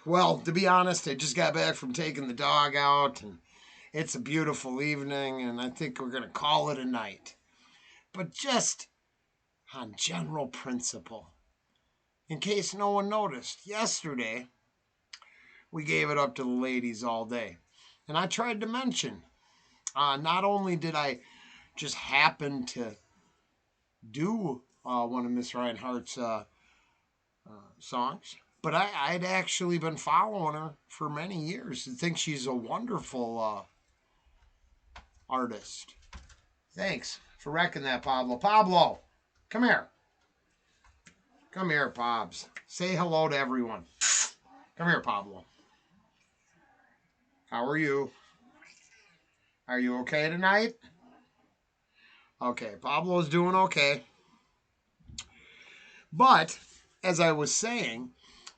Well, to be honest, I just got back from taking the dog out, and it's a beautiful evening, and I think we're going to call it a night. But just on general principle, in case no one noticed, yesterday we gave it up to the ladies all day. And I tried to mention, not only did I just happen to do one of Miss Reinhardt's songs, but I'd actually been following her for many years. I think she's a wonderful artist. Thanks for wrecking that, Pablo. Pablo, come here. Come here, Pobs. Say hello to everyone. Come here, Pablo. How are you? Are you okay tonight? Okay, Pablo's doing okay. But, as I was saying,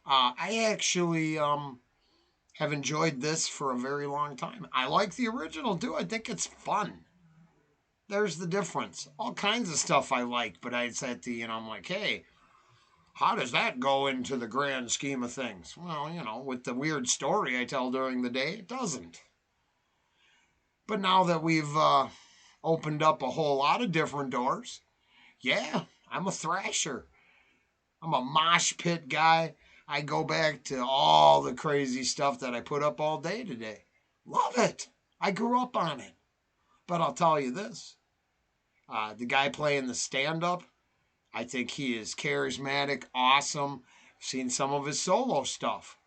I actually have enjoyed this for a very long time. I like the original too. I think it's fun. There's the difference. All kinds of stuff I like, but I said to, I'm like, hey, how does that go into the grand scheme of things? Well, with the weird story I tell during the day, it doesn't. But now that we've opened up a whole lot of different doors, yeah, I'm a thrasher. I'm a mosh pit guy. I go back to all the crazy stuff that I put up all day today. Love it. I grew up on it. But I'll tell you this. The guy playing the stand-up, I think he is charismatic, awesome. I've seen some of his solo stuff.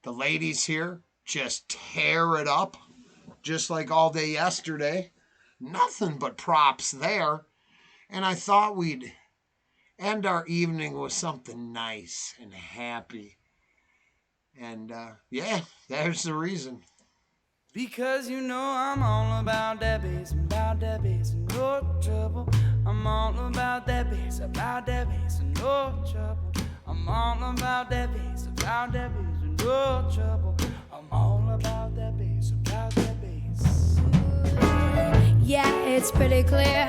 The ladies here just tear it up, just like all day yesterday. Nothing but props there. And I thought we'd end our evening with something nice and happy. And yeah, there's the reason. Because I'm all about that bass, and no trouble. I'm all about that bass, and no trouble. I'm all about that bass, and no trouble. I'm all about that bass, Yeah, it's pretty clear.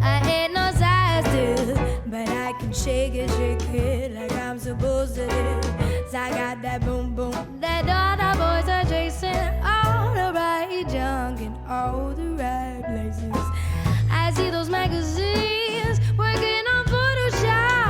I ain't no size dude, but I can shake it like I'm supposed to do. 'Cause I got that boom boom that all the boys are chasing, all the right junk in all the right places. I see those magazines working on Photoshop.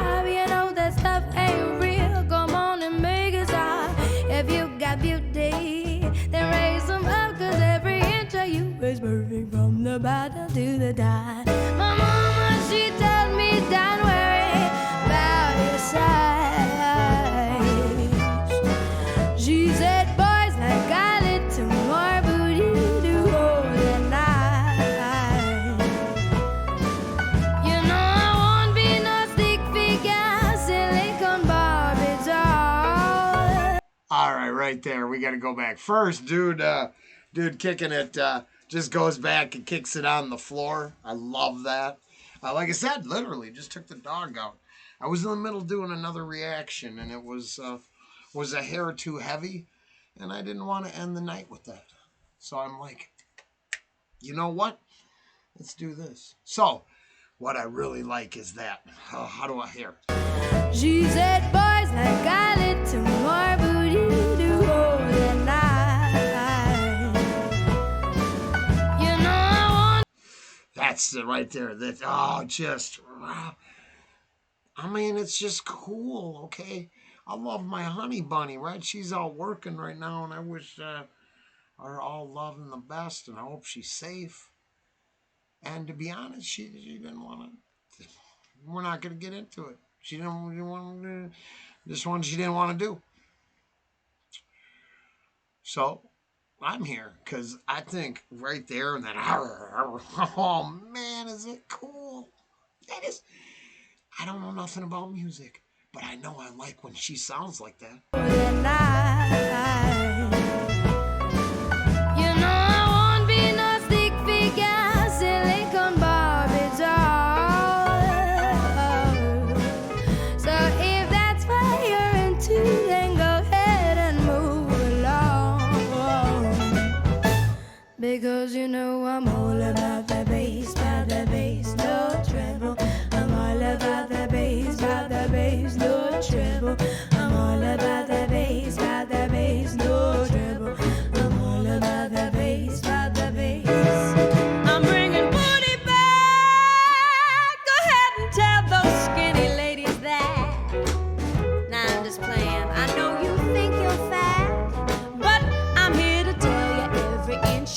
That stuff ain't real. Come on and make it stop. If you got beauty, then raise them up, 'cause every inch of you is perfect from the bottom to the top. My mama, she told me, don't worry about your size. She said, boys like a little more booty to hold the night. I won't be no stick figure, silicone Barbie doll. All right there. We got to go back. First, dude kicking it just goes back and kicks it on the floor. I love that. Like I said, literally just took the dog out. I was in the middle doing another reaction, and it was a hair too heavy, and I didn't want to end the night with that. So I'm like, you know what? Let's do this. So, what I really like is that. How do I hear? She said, boys like a little more booty to hold the night. I want. That's it right there. That it's just cool, okay? I love my honey bunny, right? She's out working right now, and I wish her all love and the best, and I hope she's safe. And to be honest, she didn't want to. We're not going to get into it. She didn't want to do this one. She didn't want to do. So I'm here because I think right there and that. Oh man, is it cool? That is. I don't know nothing about music, but I know I like when she sounds like that. I won't be no stick figure, silicone Barbie doll. So if that's what you're into, then go ahead and move along. Because I'm all about the bass, no treble. I'm all about the bass, no treble. I'm all about the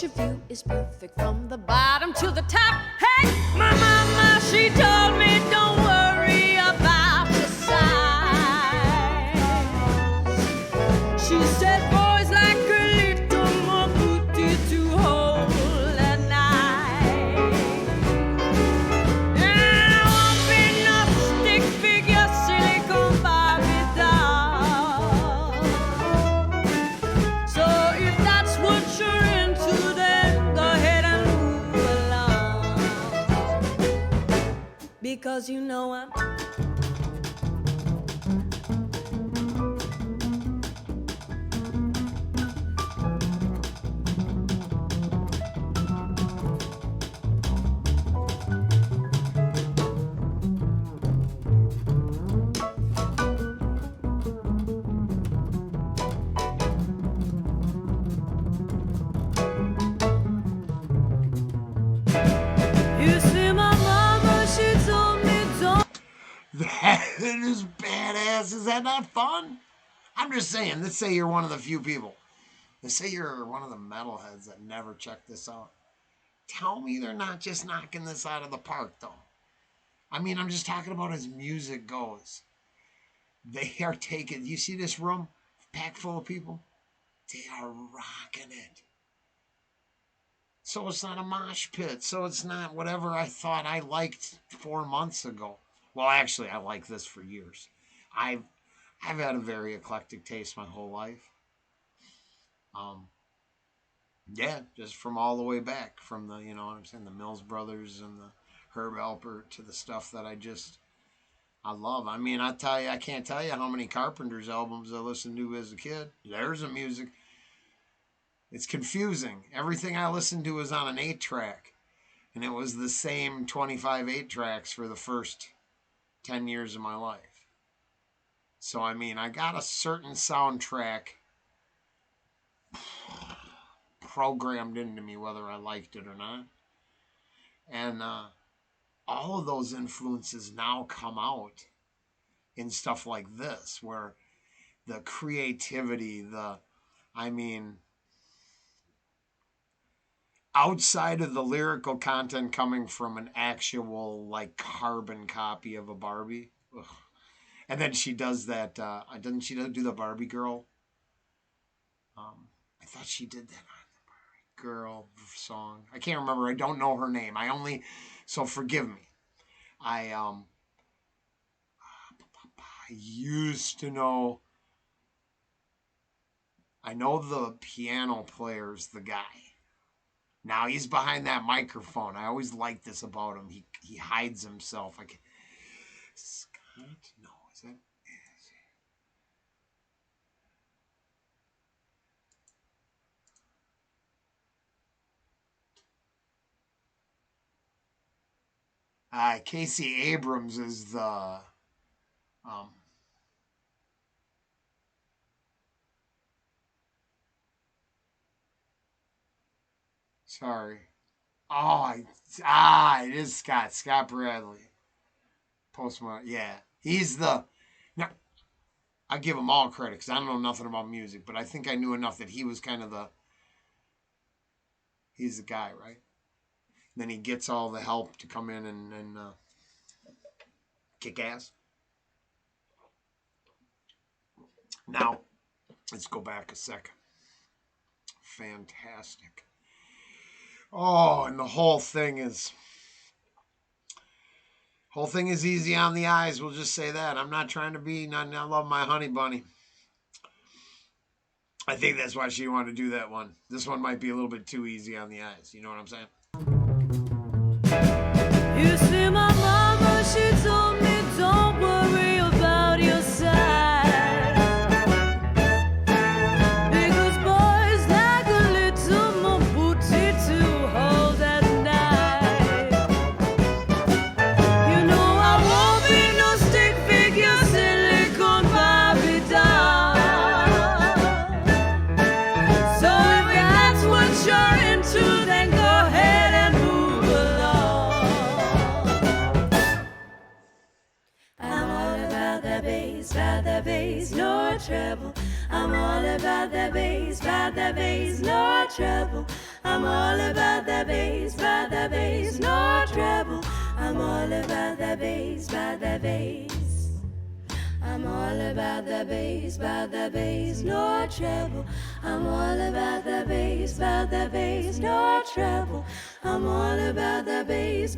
picture view is perfect from the bottom to the top. Hey, my mama, she told me don't worry about the size. She said boys like a little more booty to hold at night. And I won't be no stick figure silicone Barbie doll. So if that's what you're into, then go ahead and move along. Because you know I'm You see my mama, she told me don't. That is badass. Is that not fun? I'm just saying, let's say you're one of the few people. Let's say you're one of the metalheads that never check this out. Tell me they're not just knocking this out of the park, though. I mean, I'm just talking about as music goes. They are taking, you see this room packed full of people? They are rocking it. So it's not a mosh pit. So it's not whatever I thought I liked 4 months ago. Well, actually, I like this for years. I've had a very eclectic taste my whole life. Yeah, just from all the way back, from the, you know what I'm saying, the Mills Brothers and the Herb Alpert to the stuff that I love. I mean, I can't tell you how many Carpenters albums I listened to as a kid. There's a music. It's confusing. Everything I listened to was on an 8-track, and it was the same 25 8-tracks for the first 10 years of my life. So, I mean, I got a certain soundtrack programmed into me whether I liked it or not. And all of those influences now come out in stuff like this, where the creativity, I mean, outside of the lyrical content coming from an actual, like, carbon copy of a Barbie. Ugh. And then she does that, doesn't she do the Barbie girl? I thought she did that on the Barbie girl song. I can't remember. I don't know her name. So forgive me. I used to know. I know the piano player's the guy. Now he's behind that microphone. I always like this about him. He hides himself. Scott? No, is that? Casey Abrams is the. Sorry. Oh, it is Scott. Scott Bradley. Postmodern. Yeah. He's the. Now, I give him all credit because I don't know nothing about music, but I think I knew enough that he was kind of he's the guy, right? And then he gets all the help to come in and kick ass. Now, let's go back a second. Fantastic. Oh, and the whole thing is easy on the eyes. We'll just say that. I'm not trying to be. I love my honey bunny. I think that's why she wanted to do that one. This one might be a little bit too easy on the eyes. You know what I'm saying? You see my mama, she told me don't worry about your size. Because boys like a little more booty to hold at night. You know I won't be no stick figure silicone Barbie doll. So if that's what you're into, then go ahead and move along. I'm all about that bass, no trouble. I'm all about that bass, no trouble. I'm all about that bass, no trouble. I'm all about that bass, I'm all about the bass, no trouble. I'm all about the bass, no trouble. I'm all about the bass,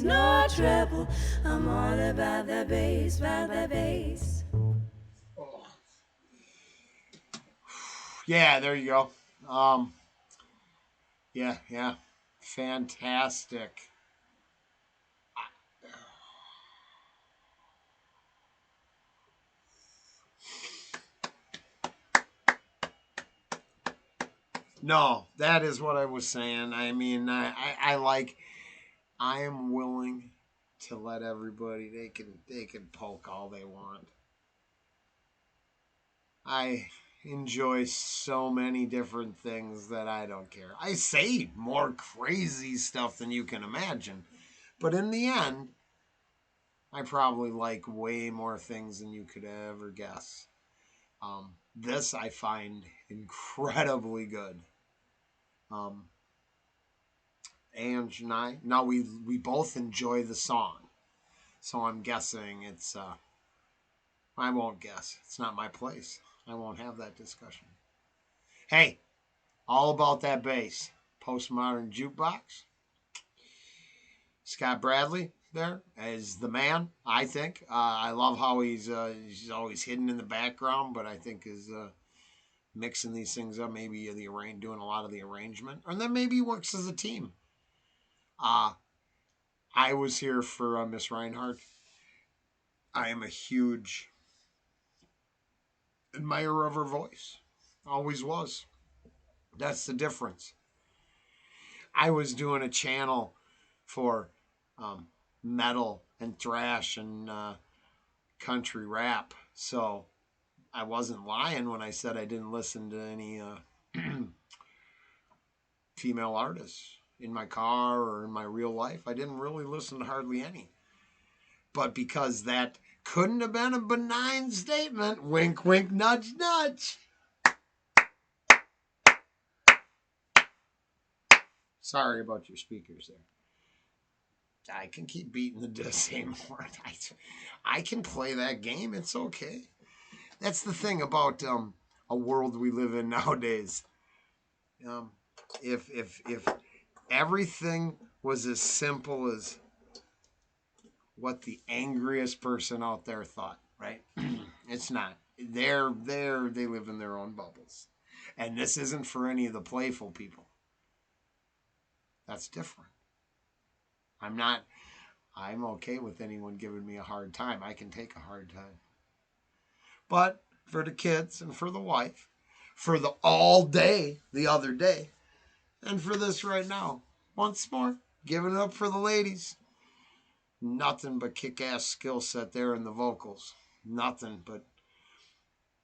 no trouble. I'm all about the bass. Yeah, there you go. Yeah, fantastic. No, that is what I was saying. I mean, I like. I am willing to let everybody. They can poke all they want. I enjoy so many different things that I don't care. I say more crazy stuff than you can imagine, but in the end, I probably like way more things than you could ever guess. This I find incredibly good. Um, Ange and I, now we both enjoy the song, so I'm guessing it's. I won't guess. It's not my place. I won't have that discussion. Hey, all about that bass. Postmodern Jukebox. Scott Bradley there is the man. I think. I love how he's always hidden in the background, but I think is mixing these things up. Maybe doing a lot of the arrangement, and then maybe he works as a team. Uh I was here for Miss Reinhardt. I am a huge admirer of her voice. Always was. That's the difference. I was doing a channel for um, metal and thrash and country rap, so I wasn't lying when I said I didn't listen to any female artists in my car or in my real life. I didn't really listen to hardly any. But because that couldn't have been a benign statement, wink, wink, nudge, nudge. Sorry about your speakers there. I can keep beating the same horn. I can play that game. It's okay. That's the thing about a world we live in nowadays. Um, if everything was as simple as what the angriest person out there thought, right? It's not. They live in their own bubbles, and this isn't for any of the playful people. That's different. I'm not. I'm okay with anyone giving me a hard time. I can take a hard time. But for the kids and for the wife, for the all day the other day, and for this right now, once more, giving it up for the ladies. Nothing but kick ass skill set there in the vocals. Nothing but.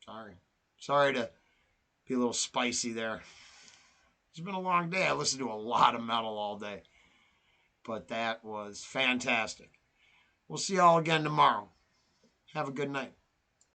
Sorry. Sorry to be a little spicy there. It's been a long day. I listened to a lot of metal all day. But that was fantastic. We'll see y'all again tomorrow. Have a good night.